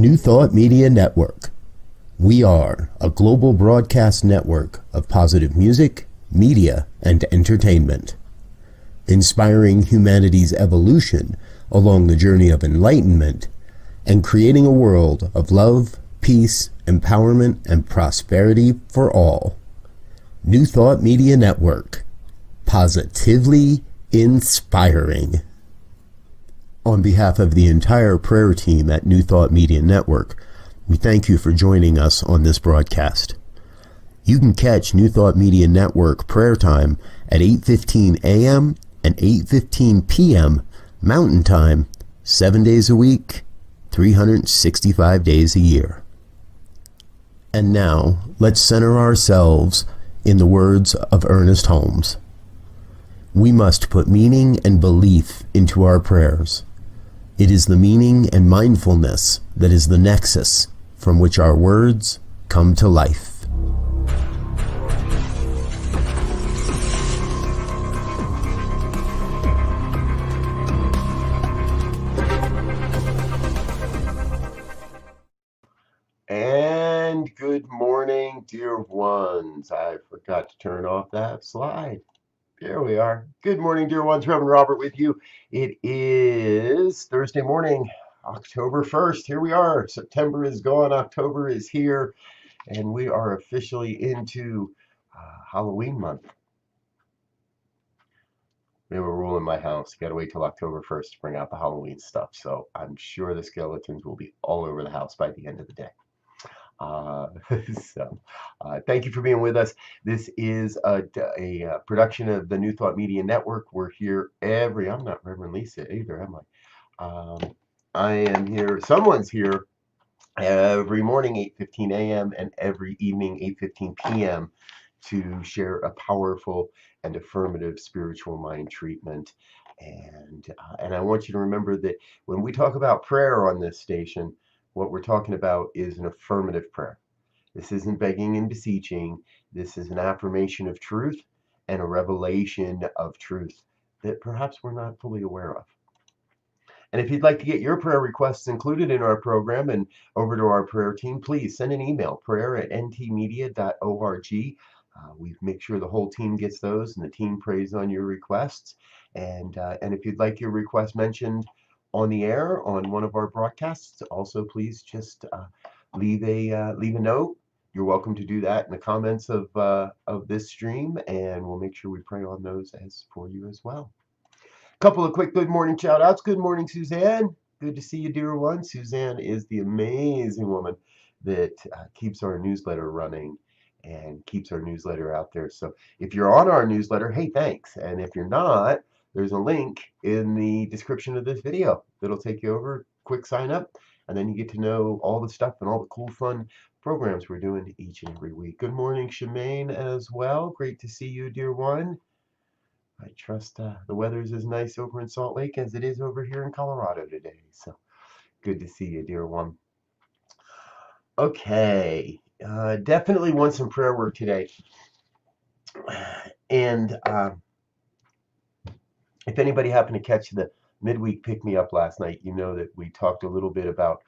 New Thought Media Network. We are a global broadcast network of positive music, media, and entertainment, inspiring humanity's evolution along the journey of enlightenment and creating a world of love, peace, empowerment, and prosperity for all. New Thought Media Network. Positively inspiring. On behalf of the entire prayer team at New Thought Media Network, we thank you for joining us on this broadcast. You can catch New Thought Media Network prayer time at 8:15 a.m. and 8:15 p.m. Mountain Time, 7 days a week, 365 days a year. And now, let's center ourselves in the words of Ernest Holmes. We must put meaning and belief into our prayers. It is the meaning and mindfulness that is the nexus from which our words come to life. And good morning, dear ones. I forgot to turn off that slide. There we are. Good morning, dear ones. Reverend Robert with you. It is Thursday morning, October 1st. Here we are. September is gone. October is here. And we are officially into Halloween month. We have a rule in my house. You got to wait till October 1st to bring out the Halloween stuff. So I'm sure the skeletons will be all over the house by the end of the day. Thank you for being with us. This is a production of the New Thought Media Network. We're here I'm not Reverend Lisa either, am I? I am here, someone's here every morning, 8:15 a.m. and every evening, 8:15 p.m. to share a powerful and affirmative spiritual mind treatment. And I want you to remember that when we talk about prayer on this station, what we're talking about is an affirmative prayer. This isn't begging and beseeching. This is an affirmation of truth and a revelation of truth that perhaps we're not fully aware of. And if you'd like to get your prayer requests included in our program and over to our prayer team, please send an email, prayer@ntmedia.org. We make sure the whole team gets those and the team prays on your requests. And if you'd like your request mentioned on the air on one of our broadcasts, also please just leave a note. You're welcome to do that in the comments of this stream, and we'll make sure we pray on those as for you as well. A couple of quick good morning shout outs. Good morning, Suzanne. Good to see you, dear one. Suzanne is the amazing woman that keeps our newsletter running and keeps our newsletter out there. So if you're on our newsletter, hey, thanks. And if you're not, there's a link in the description of this video that'll take you over. Quick sign up, and then you get to know all the stuff and all the cool, fun programs we're doing each and every week. Good morning, Shemaine, as well. Great to see you, dear one. I trust the weather's as nice over in Salt Lake as it is over here in Colorado today. So good to see you, dear one. Okay, definitely want some prayer work today. And if anybody happened to catch the midweek pick-me-up last night, you know that we talked a little bit about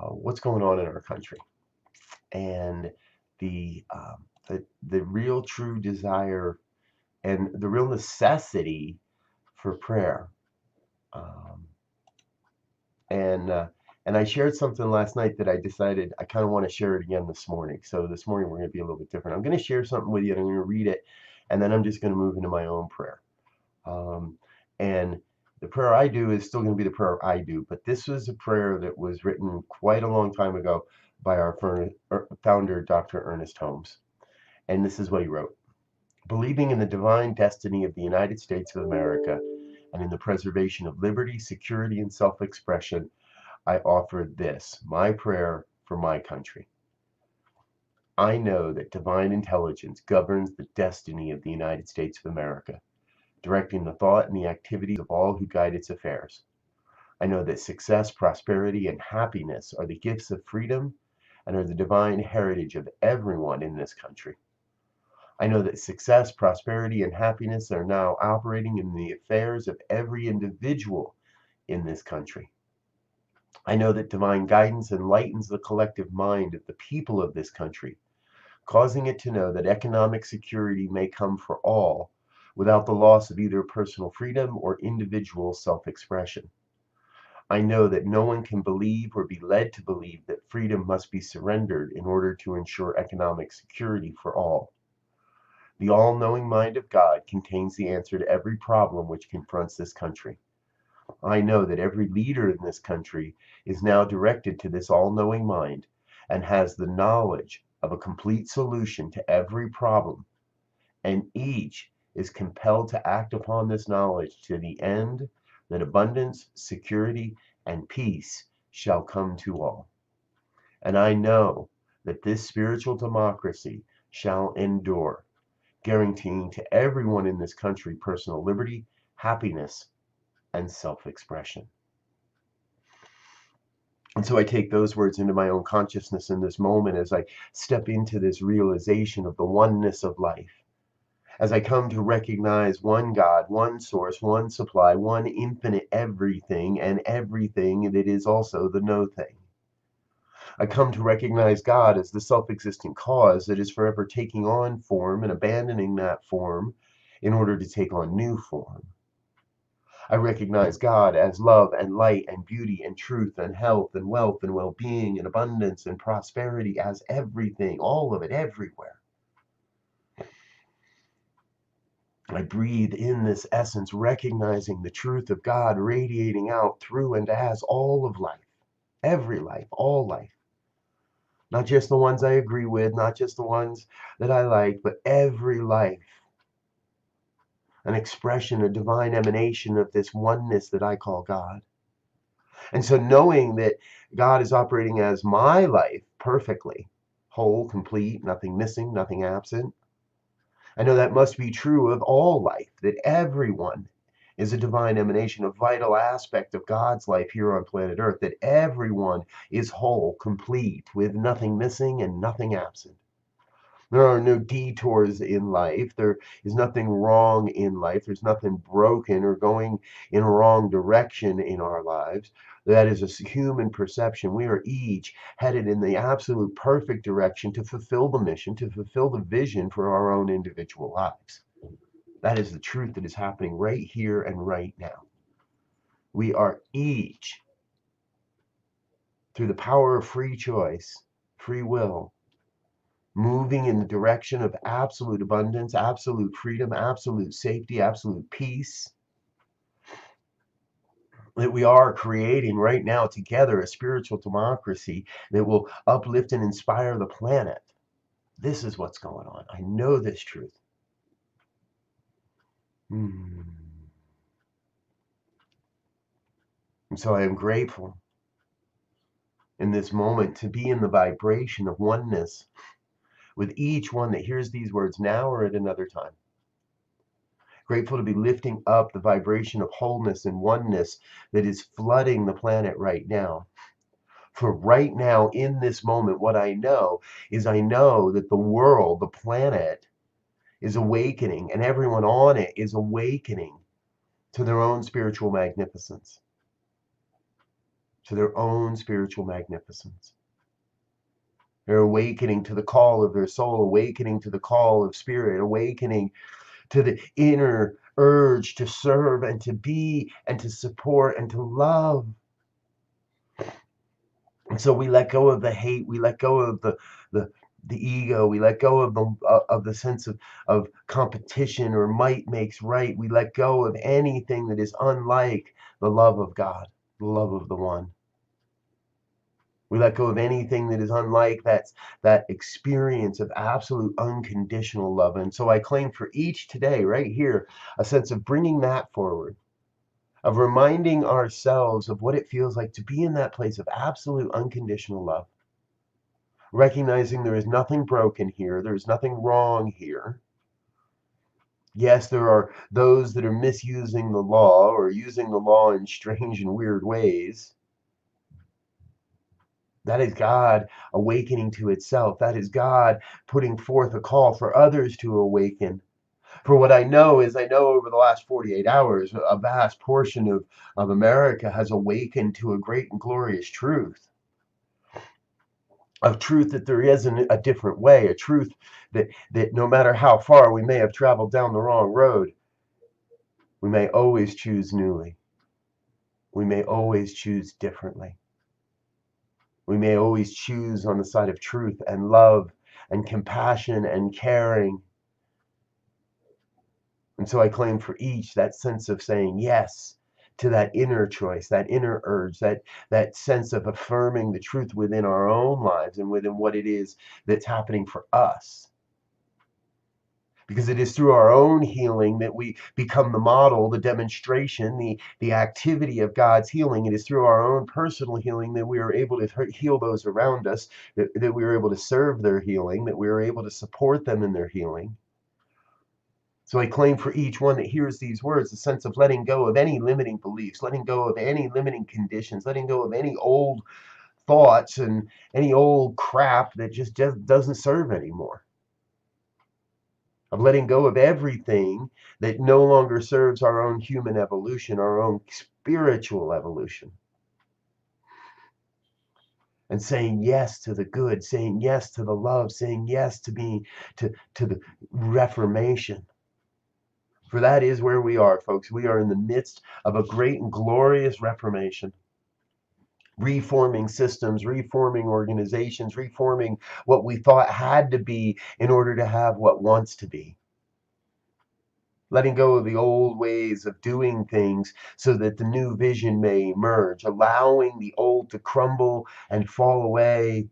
what's going on in our country and the real true desire and the real necessity for prayer. And I shared something last night that I decided I kind of want to share it again this morning. So this morning we're going to be a little bit different. I'm going to share something with you and I'm going to read it, and then I'm just going to move into my own prayer. And the prayer I do is still going to be the prayer I do, but this was a prayer that was written quite a long time ago by our founder, Dr. Ernest Holmes. And this is what he wrote. Believing in the divine destiny of the United States of America and in the preservation of liberty, security, and self-expression, I offer this, my prayer for my country. I know that divine intelligence governs the destiny of the United States of America, directing the thought and the activities of all who guide its affairs. I know that success, prosperity, and happiness are the gifts of freedom and are the divine heritage of everyone in this country. I know that success, prosperity, and happiness are now operating in the affairs of every individual in this country. I know that divine guidance enlightens the collective mind of the people of this country, causing it to know that economic security may come for all without the loss of either personal freedom or individual self-expression. I know that no one can believe or be led to believe that freedom must be surrendered in order to ensure economic security for all. The all-knowing mind of God contains the answer to every problem which confronts this country. I know that every leader in this country is now directed to this all-knowing mind and has the knowledge of a complete solution to every problem, and each is compelled to act upon this knowledge to the end that abundance, security, and peace shall come to all. And I know that this spiritual democracy shall endure, guaranteeing to everyone in this country personal liberty, happiness, and self-expression. And so I take those words into my own consciousness in this moment as I step into this realization of the oneness of life. As I come to recognize one God, one source, one supply, one infinite everything, and everything that is also the no thing. I come to recognize God as the self-existent cause that is forever taking on form and abandoning that form in order to take on new form. I recognize God as love and light and beauty and truth and health and wealth and well-being and abundance and prosperity as everything, all of it, everywhere. I breathe in this essence, recognizing the truth of God radiating out through and as all of life, every life, all life. Not just the ones I agree with, not just the ones that I like, but every life. An expression, a divine emanation of this oneness that I call God. And so knowing that God is operating as my life perfectly, whole, complete, nothing missing, nothing absent, I know that must be true of all life, that everyone is a divine emanation, a vital aspect of God's life here on planet Earth, that everyone is whole, complete, with nothing missing and nothing absent. There are no detours in life. There is nothing wrong in life. There's nothing broken or going in a wrong direction in our lives. That is a human perception. We are each headed in the absolute perfect direction to fulfill the mission, to fulfill the vision for our own individual lives. That is the truth that is happening right here and right now. We are each, through the power of free choice, free will, moving in the direction of absolute abundance, absolute freedom, absolute safety, absolute peace. That we are creating right now together a spiritual democracy that will uplift and inspire the planet. This is what's going on. I know this truth. And so I am grateful in this moment to be in the vibration of oneness with each one that hears these words now or at another time. Grateful to be lifting up the vibration of wholeness and oneness that is flooding the planet right now. For right now, in this moment, what I know is I know that the world, the planet, is awakening, and everyone on it is awakening to their own spiritual magnificence. To their own spiritual magnificence. They're awakening to the call of their soul, awakening to the call of spirit, awakening to the inner urge to serve and to be and to support and to love. And so we let go of the hate, we let go of the ego, we let go of the sense of competition or might makes right. We let go of anything that is unlike the love of God, the love of the one. We let go of anything that is unlike that experience of absolute unconditional love. And so I claim for each today, right here, a sense of bringing that forward, of reminding ourselves of what it feels like to be in that place of absolute unconditional love. Recognizing there is nothing broken here, there is nothing wrong here. Yes, there are those that are misusing the law or using the law in strange and weird ways. That is God awakening to itself. That is God putting forth a call for others to awaken. For what I know is, I know over the last 48 hours, a vast portion of America has awakened to a great and glorious truth. A truth that there isn't a different way, a truth that no matter how far we may have traveled down the wrong road, we may always choose newly. We may always choose differently. We may always choose on the side of truth and love and compassion and caring. And so I claim for each that sense of saying yes to that inner choice, that inner urge, that sense of affirming the truth within our own lives and within what it is that's happening for us. Because it is through our own healing that we become the model, the demonstration, the activity of God's healing. It is through our own personal healing that we are able to heal those around us, that we are able to serve their healing, that we are able to support them in their healing. So I claim for each one that hears these words a sense of letting go of any limiting beliefs, letting go of any limiting conditions, letting go of any old thoughts and any old crap that just doesn't serve anymore. Of letting go of everything that no longer serves our own human evolution, our own spiritual evolution. And saying yes to the good, saying yes to the love, saying yes to being to the reformation. For that is where we are, folks. We are in the midst of a great and glorious reformation. Reforming systems, reforming organizations, reforming what we thought had to be in order to have what wants to be. Letting go of the old ways of doing things so that the new vision may emerge, allowing the old to crumble and fall away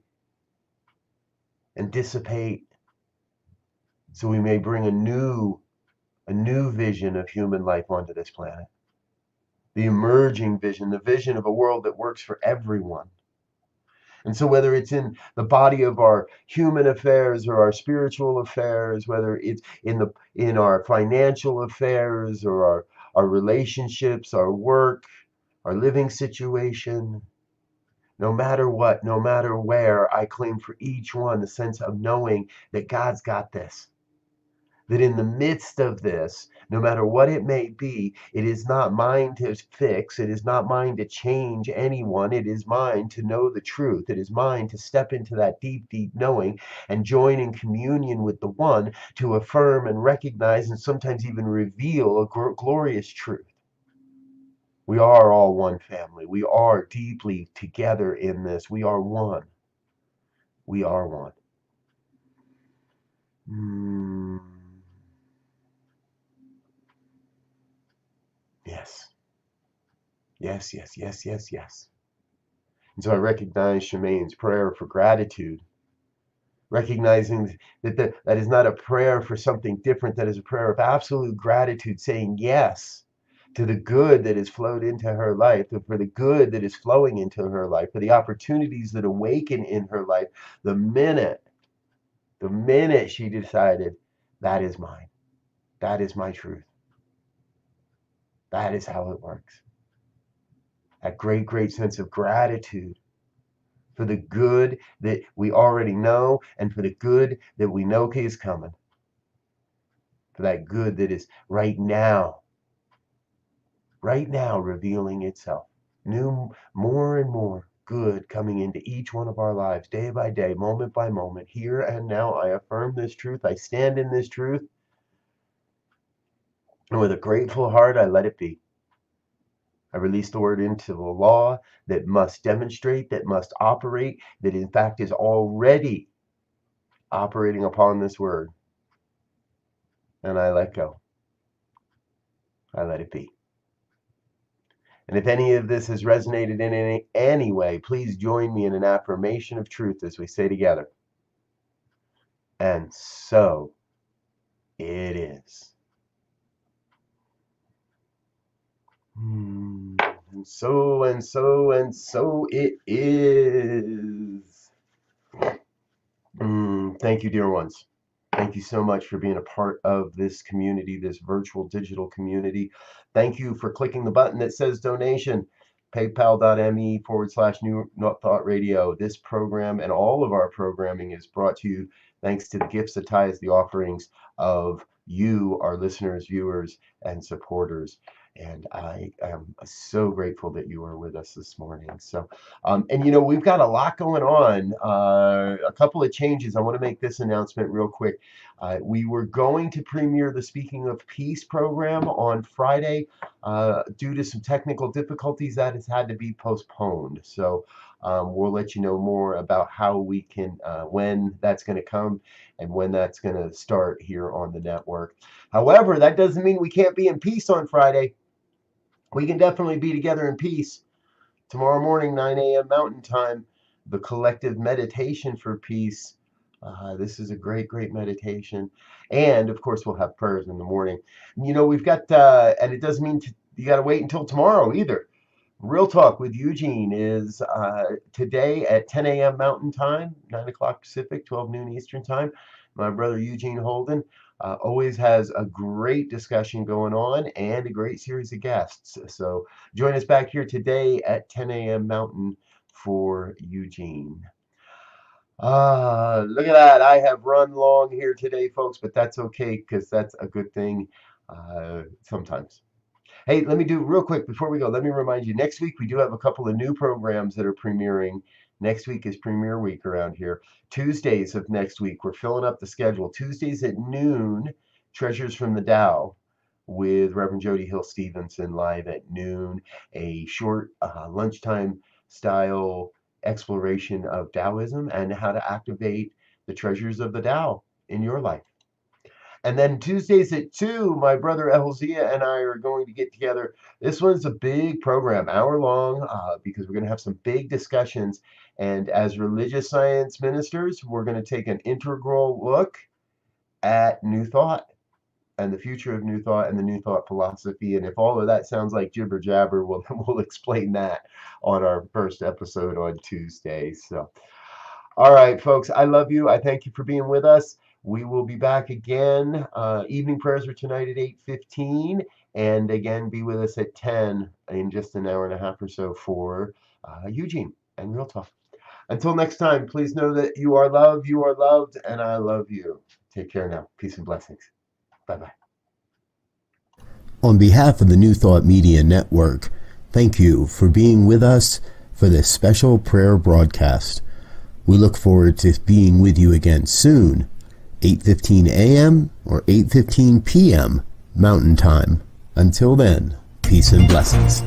and dissipate so we may bring a new vision of human life onto this planet. The emerging vision, the vision of a world that works for everyone. And so whether it's in the body of our human affairs or our spiritual affairs, whether it's in our financial affairs or our relationships, our work, our living situation, no matter what, no matter where, I claim for each one the sense of knowing that God's got this. That in the midst of this, no matter what it may be, it is not mine to fix, it is not mine to change anyone, it is mine to know the truth, it is mine to step into that deep, deep knowing and join in communion with the one to affirm and recognize and sometimes even reveal a glorious truth. We are all one family. We are deeply together in this. We are one. We are one. Yes. Yes, yes, yes, yes, yes. And so I recognize Shemaine's prayer for gratitude, recognizing that is not a prayer for something different, that is a prayer of absolute gratitude, saying yes to the good that has flowed into her life, for the good that is flowing into her life, for the opportunities that awaken in her life the minute she decided that is mine, that is my truth, that is how it works. That great, great sense of gratitude for the good that we already know and for the good that we know is coming. For that good that is right now revealing itself. New, more and more good coming into each one of our lives, day by day, moment by moment, here and now. I affirm this truth. I stand in this truth. And with a grateful heart, I let it be. I release the word into the law that must demonstrate, that must operate, that in fact is already operating upon this word. And I let go. I let it be. And if any of this has resonated in any way, please join me in an affirmation of truth as we say together. And so it is. And so it is. Thank you, dear ones. Thank you so much for being a part of this community, this virtual digital community. Thank you for clicking the button that says donation. PayPal.me/New Thought Radio. This program and all of our programming is brought to you thanks to the gifts, the tithes, the offerings of you, our listeners, viewers, and supporters. And I am so grateful that you are with us this morning. So, and we've got a lot going on. A couple of changes. I want to make this announcement real quick. We were going to premiere the Speaking of Peace program on Friday. Due to some technical difficulties, that has had to be postponed. So we'll let you know more about how we can, when that's going to come and when that's going to start here on the network. However, that doesn't mean we can't be in peace on Friday. We can definitely be together in peace. Tomorrow morning, 9 a.m. Mountain Time, the collective meditation for peace. This is a great, great meditation. And of course, we'll have prayers in the morning. We've got, and it doesn't mean you got to wait until tomorrow either. Real Talk with Eugene is today at 10 a.m. Mountain Time, 9 o'clock Pacific, 12 noon Eastern Time. My brother Eugene Holden always has a great discussion going on and a great series of guests. So join us back here today at 10 a.m. Mountain for Eugene. Look at that. I have run long here today, folks, but that's okay because that's a good thing sometimes. Hey, let me do real quick before we go. Let me remind you, next week we do have a couple of new programs that are premiering. Next week is Premiere Week around here. Tuesdays of next week, we're filling up the schedule. Tuesdays at noon, Treasures from the Tao with Reverend Jody Hill Stevenson live at noon. A short lunchtime style exploration of Taoism and how to activate the treasures of the Tao in your life. And then Tuesdays at 2, my brother Elzia and I are going to get together. This one's a big program, hour long, because we're going to have some big discussions. And as religious science ministers, we're going to take an integral look at New Thought and the future of New Thought and the New Thought philosophy. And if all of that sounds like jibber jabber, we'll explain that on our first episode on Tuesday. So, all right, folks, I love you. I thank you for being with us. We will be back again. Evening prayers are tonight at 8:15. And again, be with us at 10 in just an hour and a half or so for Eugene and Real Talk. Until next time, please know that you are loved, and I love you. Take care now. Peace and blessings. Bye-bye. On behalf of the New Thought Media Network, thank you for being with us for this special prayer broadcast. We look forward to being with you again soon, 8:15 a.m. or 8:15 p.m. Mountain Time. Until then, peace and blessings.